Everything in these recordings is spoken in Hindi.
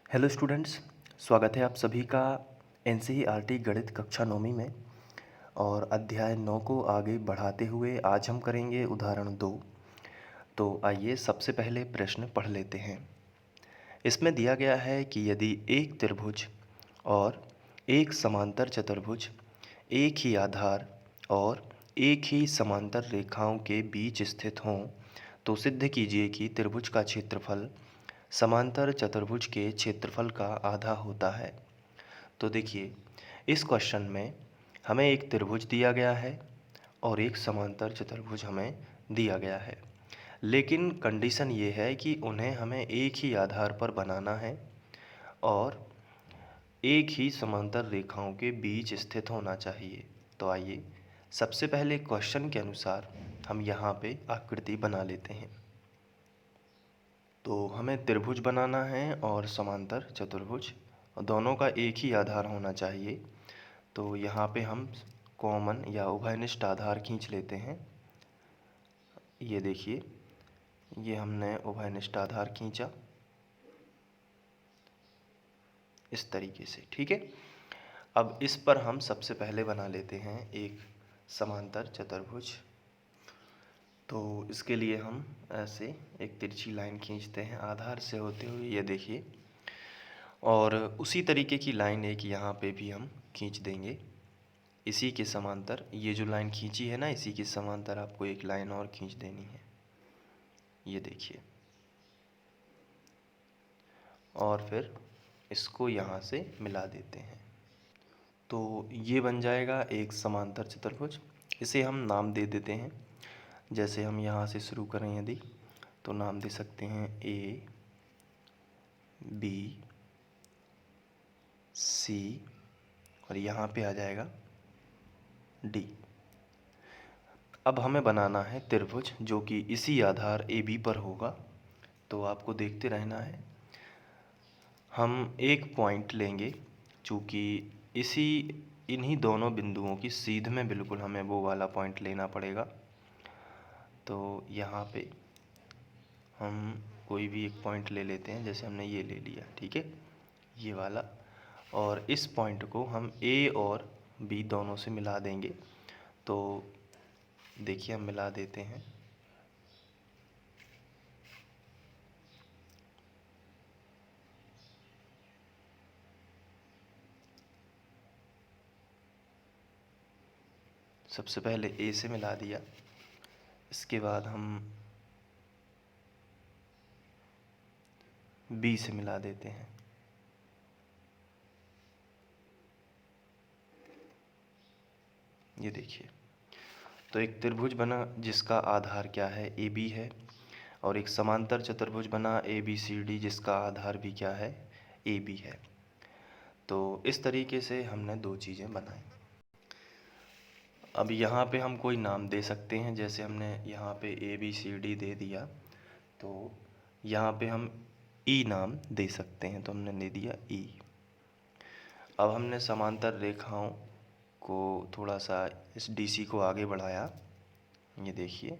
हेलो स्टूडेंट्स, स्वागत है आप सभी का एनसीईआरटी गणित कक्षा 9वीं में। और अध्याय 9 को आगे बढ़ाते हुए आज हम करेंगे उदाहरण 2। तो आइए सबसे पहले प्रश्न पढ़ लेते हैं। इसमें दिया गया है कि यदि एक त्रिभुज और एक समांतर चतुर्भुज एक ही आधार और एक ही समांतर रेखाओं के बीच स्थित हों तो सिद्ध कीजिए कि त्रिभुज का क्षेत्रफल समांतर चतुर्भुज के क्षेत्रफल का आधा होता है। तो देखिए, इस क्वेश्चन में हमें एक त्रिभुज दिया गया है और एक समांतर चतुर्भुज हमें दिया गया है, लेकिन कंडीशन ये है कि उन्हें हमें एक ही आधार पर बनाना है और एक ही समांतर रेखाओं के बीच स्थित होना चाहिए। तो आइए सबसे पहले क्वेश्चन के अनुसार हम यहाँ पे आकृति बना लेते हैं। तो हमें त्रिभुज बनाना है और समांतर चतुर्भुज, दोनों का एक ही आधार होना चाहिए। तो यहाँ पे हम कॉमन या उभयनिष्ठ आधार खींच लेते हैं। ये देखिए, ये हमने उभयनिष्ठ आधार खींचा इस तरीके से, ठीक है। अब इस पर हम सबसे पहले बना लेते हैं एक समांतर चतुर्भुज। तो इसके लिए हम ऐसे एक तिरछी लाइन खींचते हैं आधार से होते हुए, ये देखिए। और उसी तरीके की लाइन एक यहाँ पे भी हम खींच देंगे इसी के समांतर। ये जो लाइन खींची है ना, इसी के समांतर आपको एक लाइन और खींच देनी है, ये देखिए। और फिर इसको यहाँ से मिला देते हैं। तो ये बन जाएगा एक समांतर चतुर्भुज। इसे हम नाम दे देते हैं। जैसे हम यहाँ से शुरू करें यदि, तो नाम दे सकते हैं ए बी सी और यहाँ पे आ जाएगा डी। अब हमें बनाना है त्रिभुज जो कि इसी आधार ए बी पर होगा। तो आपको देखते रहना है। हम एक पॉइंट लेंगे, चूँकि इन्हीं दोनों बिंदुओं की सीध में बिल्कुल हमें वो वाला पॉइंट लेना पड़ेगा। तो यहाँ पे हम कोई भी एक पॉइंट ले लेते हैं, जैसे हमने ये ले लिया, ठीक है, ये वाला। और इस पॉइंट को हम ए और बी दोनों से मिला देंगे। तो देखिए, हम मिला देते हैं। सबसे पहले ए से मिला दिया, इसके बाद हम बी से मिला देते हैं। ये देखिए, तो एक त्रिभुज बना जिसका आधार क्या है, ए बी है। और एक समांतर चतुर्भुज बना ए बी सी डी जिसका आधार भी क्या है, ए बी है। तो इस तरीके से हमने दो चीज़ें बनाई। अब यहाँ पे हम कोई नाम दे सकते हैं, जैसे हमने यहाँ पे ए बी सी डी दे दिया, तो यहाँ पे हम ई नाम दे सकते हैं। तो हमने दे दिया ई। अब हमने समांतर रेखाओं को थोड़ा सा इस डी सी को आगे बढ़ाया, ये देखिए।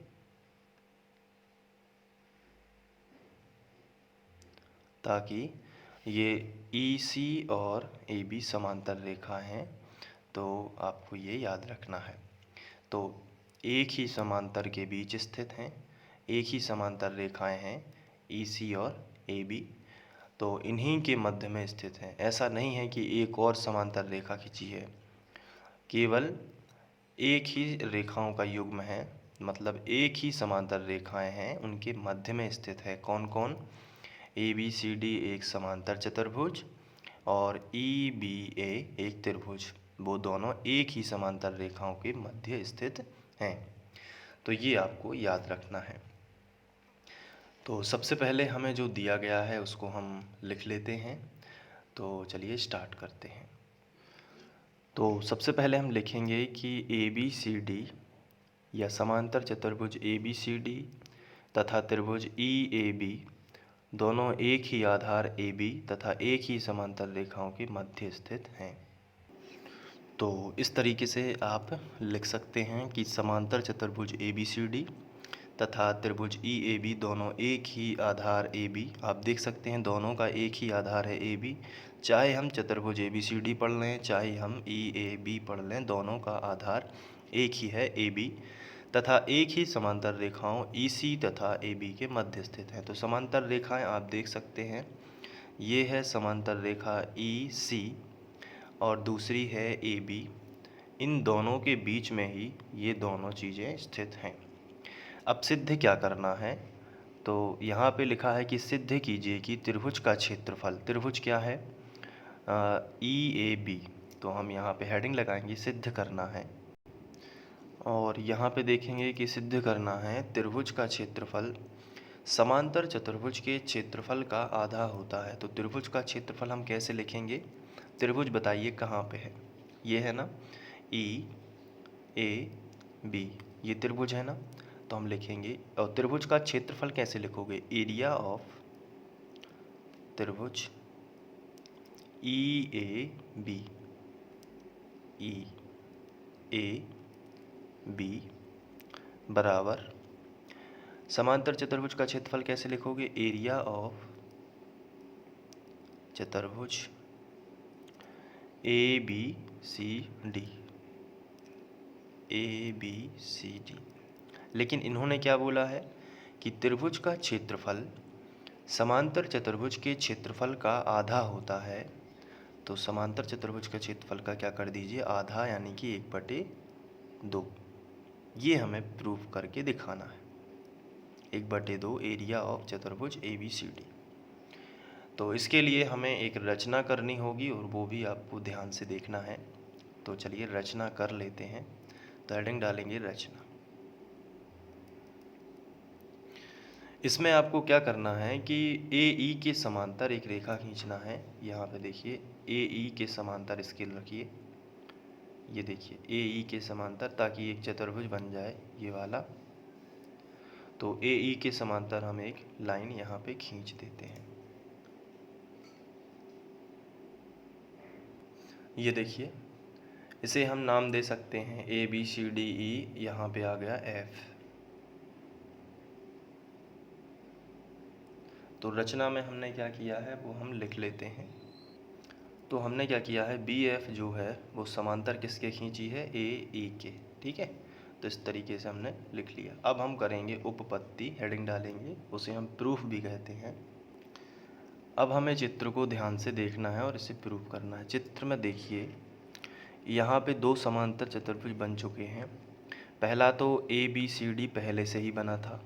ताकि ये ई सी और ए बी समांतर रेखा हैं, तो आपको ये याद रखना है। तो एक ही समांतर के बीच स्थित हैं, एक ही समांतर रेखाएं हैं ई सी और ए बी, तो इन्हीं के मध्य में स्थित हैं। ऐसा नहीं है कि एक और समांतर रेखा खींची है, केवल एक ही रेखाओं का युग्म है, मतलब एक ही समांतर रेखाएं हैं, उनके मध्य में स्थित है। कौन कौन? ए बी सी डी एक समांतर चतुर्भुज और ई बी ए एक त्रिभुज, वो दोनों एक ही समांतर रेखाओं के मध्य स्थित हैं। तो ये आपको याद रखना है। तो सबसे पहले हमें जो दिया गया है उसको हम लिख लेते हैं। तो चलिए स्टार्ट करते हैं। तो सबसे पहले हम लिखेंगे कि ए बी सी डी या समांतर चतुर्भुज ए बी सी डी तथा त्रिभुज ई ए बी दोनों एक ही आधार ए बी तथा एक ही समांतर रेखाओं के मध्य स्थित हैं। तो इस तरीके से आप लिख सकते हैं कि समांतर चतुर्भुज ए बी सी डी तथा त्रिभुज ई ए बी दोनों एक ही आधार ए बी, आप देख सकते हैं दोनों का एक ही आधार है ए बी। चाहे हम चतुर्भुज ए बी सी डी पढ़ लें, चाहे हम ई ए बी पढ़ लें, दोनों का आधार एक ही है ए बी, तथा एक ही समांतर रेखाओं ई सी तथा ए बी के मध्य स्थित हैं। तो समांतर रेखाएं आप देख सकते हैं, ये है समांतर रेखा ई सी और दूसरी है ए बी। इन दोनों के बीच में ही ये दोनों चीज़ें स्थित हैं। अब सिद्ध क्या करना है, तो यहाँ पे लिखा है कि सिद्ध कीजिए कि त्रिभुज का क्षेत्रफल, त्रिभुज क्या है ई ए बी, तो हम यहाँ पे हेडिंग लगाएंगे सिद्ध करना है। और यहाँ पे देखेंगे कि सिद्ध करना है त्रिभुज का क्षेत्रफल समांतर चतुर्भुज के क्षेत्रफल का आधा होता है। तो त्रिभुज का क्षेत्रफल हम कैसे लिखेंगे, त्रिभुज बताइए कहाँ पे है, ये है ना ई ए बी, ये त्रिभुज है ना, तो हम लिखेंगे। और त्रिभुज का क्षेत्रफल कैसे लिखोगे, एरिया ऑफ त्रिभुज ई A B, E A B बराबर समांतर चतुर्भुज का क्षेत्रफल कैसे लिखोगे, एरिया ऑफ चतुर्भुज A B C D, A B C D. लेकिन इन्होंने क्या बोला है कि त्रिभुज का क्षेत्रफल समांतर चतुर्भुज के क्षेत्रफल का आधा होता है। तो समांतर चतुर्भुज का क्षेत्रफल का क्या कर दीजिए, आधा, यानी कि 1/2। ये हमें प्रूफ करके दिखाना है, 1/2 एरिया ऑफ चतुर्भुज ए बी सी डी। तो इसके लिए हमें एक रचना करनी होगी और वो भी आपको ध्यान से देखना है। तो चलिए रचना कर लेते हैं। तो हेडिंग डालेंगे रचना। इसमें आपको क्या करना है कि ए ई के समांतर एक रेखा खींचना है। यहाँ पे देखिए ए ई के समांतर स्केल रखिए, ये देखिए ए ई के समांतर, ताकि एक चतुर्भुज बन जाए ये वाला। तो ए ई के समांतर हम एक लाइन यहाँ पे खींच देते हैं। ये देखिए, इसे हम नाम दे सकते हैं ए बी सी डी ई, यहाँ पे आ गया एफ। तो रचना में हमने क्या किया है वो हम लिख लेते हैं। तो हमने क्या किया है, बी एफ जो है वो समांतर किसके खींची है, ए ई के, ठीक है। तो इस तरीके से हमने लिख लिया। अब हम करेंगे उपपत्ति, हेडिंग डालेंगे, उसे हम प्रूफ भी कहते हैं। अब हमें चित्र को ध्यान से देखना है और इसे प्रूफ करना है। चित्र में देखिए, यहाँ पे दो समांतर चतुर्भुज बन चुके हैं। पहला तो ए बी सी डी पहले से ही बना था,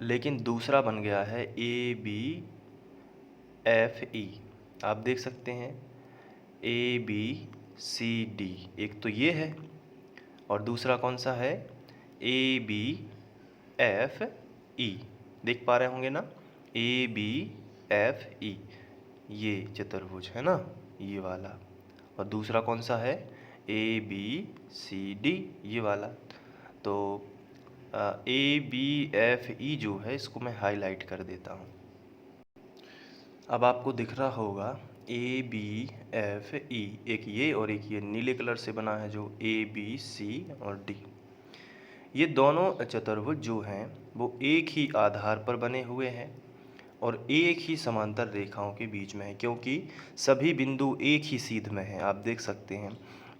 लेकिन दूसरा बन गया है ए बी एफ ई। आप देख सकते हैं ए बी सी डी, एक तो ये है और दूसरा कौन सा है, ए बी एफ ई। देख पा रहे होंगे ना, ए बी एफ ई, ये चतुर्भुज है ना, ये वाला। और दूसरा कौन सा है, ए बी सी डी, ये वाला। तो ए बी एफ ई जो है, इसको मैं हाईलाइट कर देता हूँ। अब आपको दिख रहा होगा ए बी एफ ई, एक ये और एक ये नीले कलर से बना है जो ए बी सी और डी। ये दोनों चतुर्भुज जो हैं वो एक ही आधार पर बने हुए हैं और एक ही समांतर रेखाओं के बीच में है, क्योंकि सभी बिंदु एक ही सीध में हैं। आप देख सकते हैं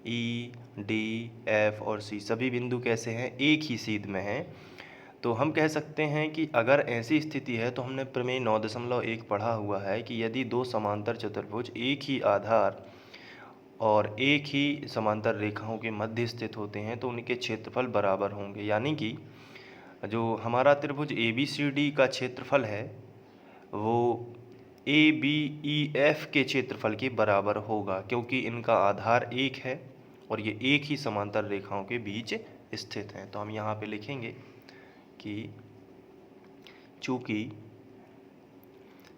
ई डी एफ और सी, सभी बिंदु कैसे हैं, एक ही सीध में हैं। तो हम कह सकते हैं कि अगर ऐसी स्थिति है, तो हमने प्रमेय 9.1 पढ़ा हुआ है कि यदि दो समांतर चतुर्भुज एक ही आधार और एक ही समांतर रेखाओं के मध्य स्थित होते हैं तो उनके क्षेत्रफल बराबर होंगे। यानी कि जो हमारा त्रिभुज ए बी सी डी का क्षेत्रफल है वो ए बी ई एफ के क्षेत्रफल के बराबर होगा, क्योंकि इनका आधार एक है और ये एक ही समांतर रेखाओं के बीच स्थित हैं। तो हम यहाँ पे लिखेंगे कि चूँकि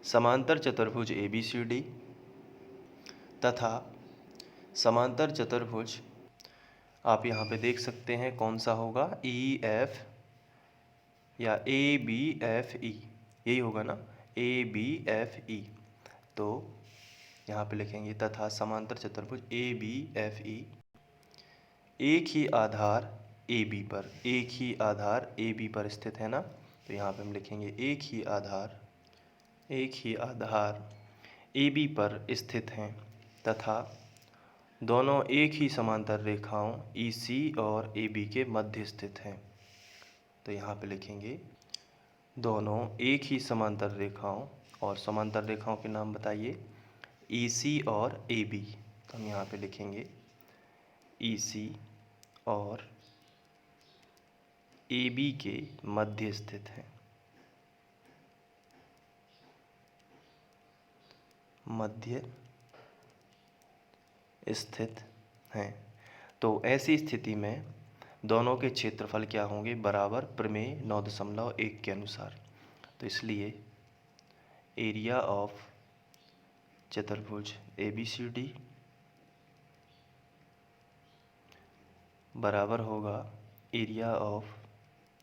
समांतर चतुर्भुज ए बी सी डी तथा समांतर चतुर्भुज, आप यहाँ पे देख सकते हैं कौन सा होगा, ई एफ या ए बी एफ ई, यही होगा ना, ए बी एफ ई। तो यहाँ पे लिखेंगे तथा समांतर चतुर्भुज ए बी एफ ई एक ही आधार ए बी पर, एक ही आधार ए बी पर स्थित है ना, तो यहाँ पे हम लिखेंगे एक ही आधार ए बी पर स्थित हैं तथा दोनों एक ही समांतर रेखाओं ई सी और ए बी के मध्य स्थित हैं। तो यहाँ पे लिखेंगे दोनों एक ही समांतर रेखाओं, और समांतर रेखाओं के नाम बताइए, ई सी और ए बी। तो हम यहाँ पे लिखेंगे ई सी और ए बी के मध्य स्थित है, मध्य स्थित हैं। तो ऐसी स्थिति में दोनों के क्षेत्रफल क्या होंगे, बराबर, प्रमेय 9.1 के अनुसार। तो इसलिए एरिया ऑफ चतुर्भुज ABCD बराबर होगा एरिया ऑफ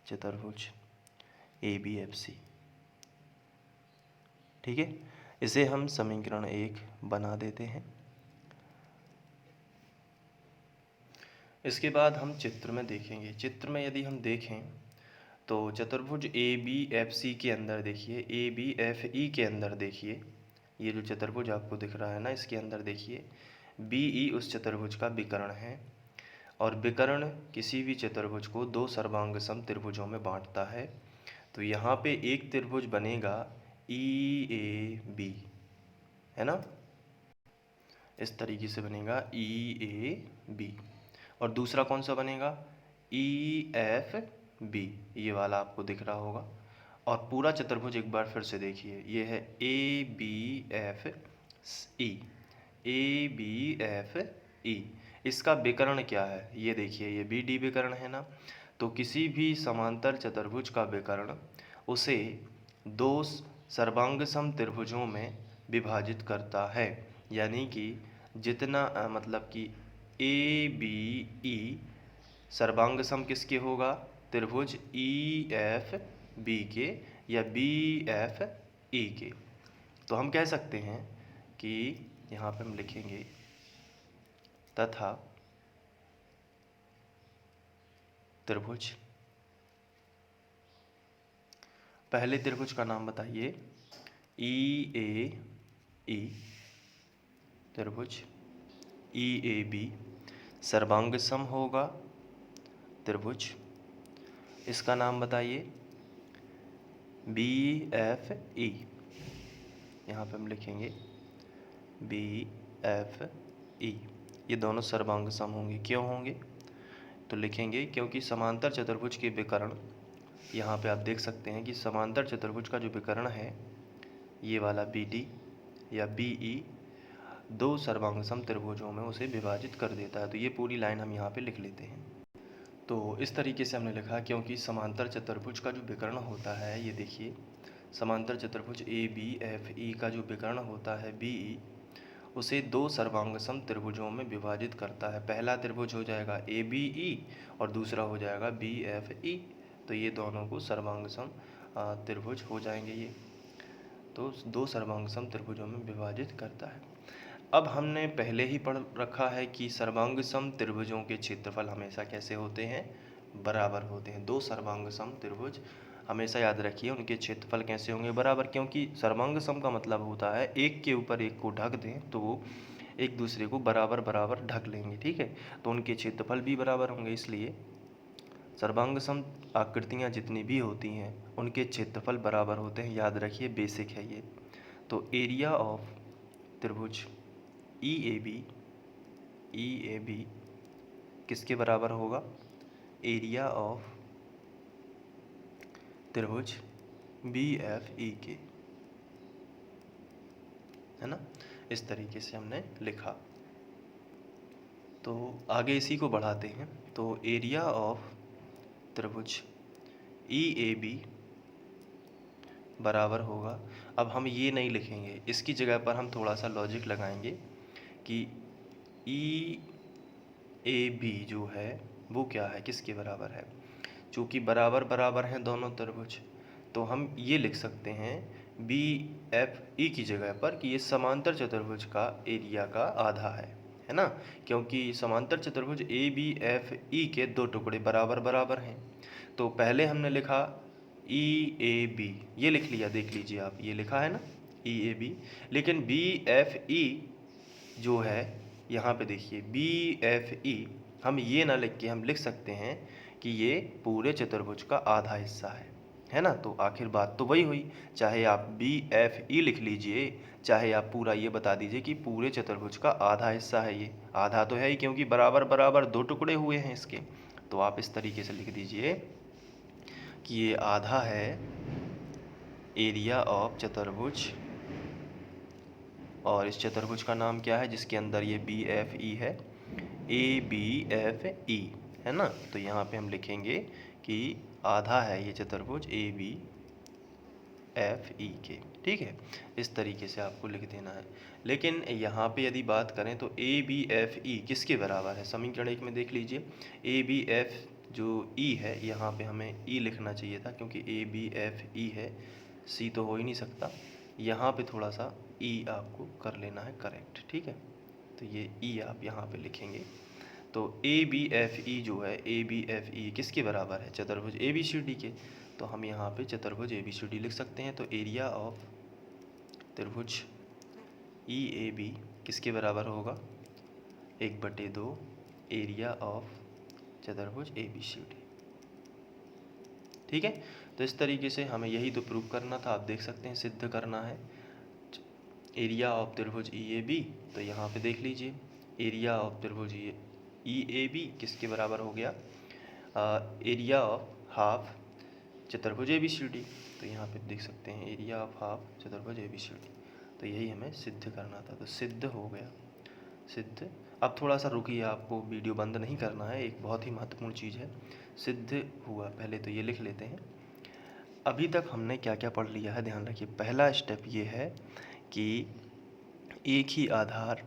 चतुर्भुज ABFC। ठीक है, इसे हम समीकरण 1 बना देते हैं। इसके बाद हम चित्र में देखेंगे। चित्र में यदि हम देखें तो चतुर्भुज ABFC के अंदर देखिए, ABFE के अंदर देखिए, ये जो चतुर्भुज आपको दिख रहा है ना, इसके अंदर देखिए BE उस चतुर्भुज का विकर्ण है, और विकर्ण किसी भी चतुर्भुज को दो सर्वांग सम त्रिभुजों में बांटता है। तो यहाँ पे एक त्रिभुज बनेगा EAB, है ना, इस तरीके से बनेगा EAB, और दूसरा कौन सा बनेगा EFB, ये वाला आपको दिख रहा होगा। और पूरा चतुर्भुज एक बार फिर से देखिए, ये है ABFE। इसका विकर्ण क्या है, ये देखिए, ये BD विकर्ण है ना। तो किसी भी समांतर चतुर्भुज का विकर्ण उसे दो सर्वांग सम त्रिभुजों में विभाजित करता है, यानी कि जितना मतलब कि ABE सर्वांग सम किसके होगा, त्रिभुज EFB के या BFE के। तो हम कह सकते हैं कि यहाँ पे हम लिखेंगे तथा त्रिभुज, पहले त्रिभुज का नाम बताइए EAE, त्रिभुज EAB सर्वांग सम होगा त्रिभुज, इसका नाम बताइए BFE। यहाँ पे हम लिखेंगे BFE, ये दोनों सर्वांग सम होंगे। क्यों होंगे, तो लिखेंगे क्योंकि समांतर चतुर्भुज के विकर्ण, यहाँ पे आप देख सकते हैं कि समांतर चतुर्भुज का जो विकर्ण है, ये वाला BD या BE दो सर्वांग सम त्रिभुजों में उसे विभाजित कर देता है। तो ये पूरी लाइन हम यहाँ पे लिख लेते हैं। तो इस तरीके से हमने लिखा, क्योंकि समांतर चतुर्भुज का जो विकर्ण होता है, ये देखिए, समांतर चतुर्भुज ABFE का जो विकर्ण होता है BE, उसे दो सर्वांग सम त्रिभुजों में विभाजित करता है। पहला त्रिभुज हो जाएगा ABE और दूसरा हो जाएगा BFE। तो ये दोनों को सर्वांग सम त्रिभुज हो जाएंगे ये, तो दो सर्वांग सम त्रिभुजों में विभाजित करता है। अब हमने पहले ही पढ़ रखा है कि सर्वांग सम त्रिभुजों के क्षेत्रफल हमेशा कैसे होते हैं, बराबर होते हैं। दो सर्वांग सम त्रिभुज हमेशा याद रखिए, उनके क्षेत्रफल कैसे होंगे, बराबर, क्योंकि सर्वांग सम का मतलब होता है एक के ऊपर एक को ढक दें तो वो एक दूसरे को बराबर बराबर ढक लेंगे। ठीक है, तो उनके क्षेत्रफल भी बराबर होंगे, इसलिए सर्वांग सम आकृतियाँ जितनी भी होती हैं उनके क्षेत्रफल बराबर होते हैं, याद रखिए, बेसिक है ये। तो एरिया ऑफ त्रिभुज EAB किसके बराबर होगा, एरिया ऑफ त्रिभुज BFE के, है ना। इस तरीके से हमने लिखा। तो आगे इसी को बढ़ाते हैं। तो एरिया ऑफ त्रिभुज EAB बराबर होगा, अब हम ये नहीं लिखेंगे, इसकी जगह पर हम थोड़ा सा लॉजिक लगाएंगे कि EAB जो है वो क्या है, किसके बराबर है। चूँकि बराबर बराबर हैं दोनों त्रिभुज, तो हम ये लिख सकते हैं BFE की जगह पर कि ये समांतर चतुर्भुज का एरिया का आधा है है ना, क्योंकि समांतर चतुर्भुज ए बी एफ ई के दो टुकड़े बराबर बराबर हैं। तो पहले हमने लिखा ई ए बी, ये लिख लिया, देख लीजिए आप, ये लिखा है ना ई ए बी। लेकिन बी एफ ई जो है यहाँ पे देखिए बी एफ ई, हम ये ना लिख के हम लिख सकते हैं कि ये पूरे चतुर्भुज का आधा हिस्सा है ना। तो आखिर बात तो वही हुई, चाहे आप बी एफ ई लिख लीजिए, चाहे आप पूरा ये बता दीजिए कि पूरे चतुर्भुज का आधा हिस्सा है। ये आधा तो है ही, क्योंकि बराबर बराबर दो टुकड़े हुए हैं इसके। तो आप इस तरीके से लिख दीजिए कि ये आधा है एरिया ऑफ चतुर्भुज, और इस चतुर्भुज का नाम क्या है जिसके अंदर ये बी एफ ई है, ए बी एफ ई, है ना। तो यहाँ पे हम लिखेंगे कि आधा है ये चतुर्भुज ए बी एफ ई के, ठीक है। इस तरीके से आपको लिख देना है। लेकिन यहाँ पे यदि बात करें तो ए बी एफ ई किसके बराबर है, समीकरण एक में देख लीजिए, ए बी एफ जो ई है, यहाँ पे हमें ई लिखना चाहिए था, क्योंकि ए बी एफ ई है, सी तो हो ही नहीं सकता। यहाँ पे थोड़ा सा ई आपको कर लेना है करेक्ट, ठीक है। तो ये ई आप यहाँ पे लिखेंगे। तो ए बी एफ ई जो है, ए बी एफ ई किसके बराबर है, चतुर्भुज ए बी सी डी के। तो हम यहाँ पे चतुर्भुज ए बी सी डी लिख सकते हैं। तो एरिया ऑफ त्रिभुज ई ए बी किसके बराबर होगा, 1/2 एरिया ऑफ चतुर्भुज ए बी सी डी, ठीक है। तो इस तरीके से हमें यही तो प्रूव करना था, आप देख सकते हैं, सिद्ध करना है एरिया ऑफ त्रिभुज ई ए बी। तो यहाँ पे देख लीजिए एरिया ऑफ त्रिभुज ई ए बी किसके बराबर हो गया, एरिया ऑफ हाफ चतुर्भुज ए बी सी डी। तो यहाँ पे देख सकते हैं एरिया ऑफ हाफ चतुर्भुज ए बी सी डी। तो यही हमें सिद्ध करना था, तो सिद्ध हो गया, सिद्ध। अब थोड़ा सा रुकिए, आपको वीडियो बंद नहीं करना है, एक बहुत ही महत्वपूर्ण चीज़ है, सिद्ध हुआ। पहले तो ये लिख लेते हैं। अभी तक हमने क्या क्या पढ़ लिया है, ध्यान रखिए। पहला स्टेप ये है कि एक ही आधार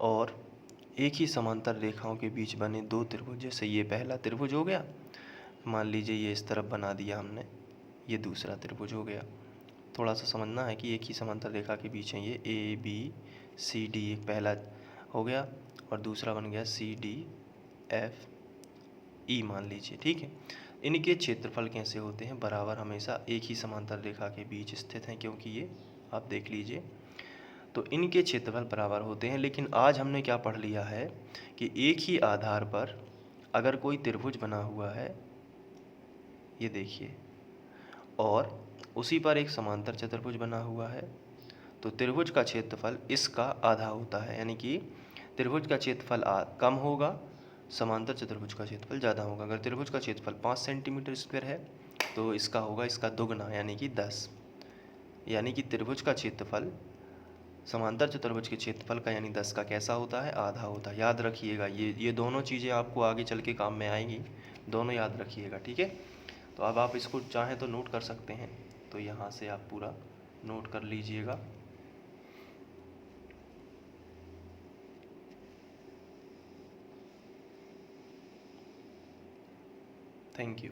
और एक ही समांतर रेखाओं के बीच बने दो त्रिभुज, जैसे ये पहला त्रिभुज हो गया, मान लीजिए ये इस तरफ बना दिया हमने, ये दूसरा त्रिभुज हो गया। थोड़ा सा समझना है कि एक ही समांतर रेखा के बीच है ये ए बी सी डी, एक पहला हो गया और दूसरा बन गया सी डी एफ ई मान लीजिए, ठीक है। इनके क्षेत्रफल कैसे होते हैं, बराबर हमेशा एक ही समांतर रेखा के बीच स्थित हैं, क्योंकि ये आप देख लीजिए, तो इनके क्षेत्रफल बराबर होते हैं। लेकिन आज हमने क्या पढ़ लिया है कि एक ही आधार पर अगर कोई त्रिभुज बना हुआ है, ये देखिए, और उसी पर एक समांतर चतुर्भुज बना हुआ है, तो त्रिभुज का क्षेत्रफल इसका आधा होता है, यानी कि त्रिभुज का क्षेत्रफल कम होगा, समांतर चतुर्भुज का क्षेत्रफल ज़्यादा होगा। अगर त्रिभुज का क्षेत्रफल 5 सेंटीमीटर स्क्वायर है तो इसका होगा इसका दुगना, यानी कि 10। यानी कि त्रिभुज का क्षेत्रफल समांतर चतुर्भुज के क्षेत्रफल का यानी 10 का कैसा होता है, आधा होता है। याद रखिएगा, ये दोनों चीज़ें आपको आगे चल के काम में आएंगी, दोनों याद रखिएगा, ठीक है। तो अब आप इसको चाहें तो नोट कर सकते हैं, तो यहाँ से आप पूरा नोट कर लीजिएगा। Thank you.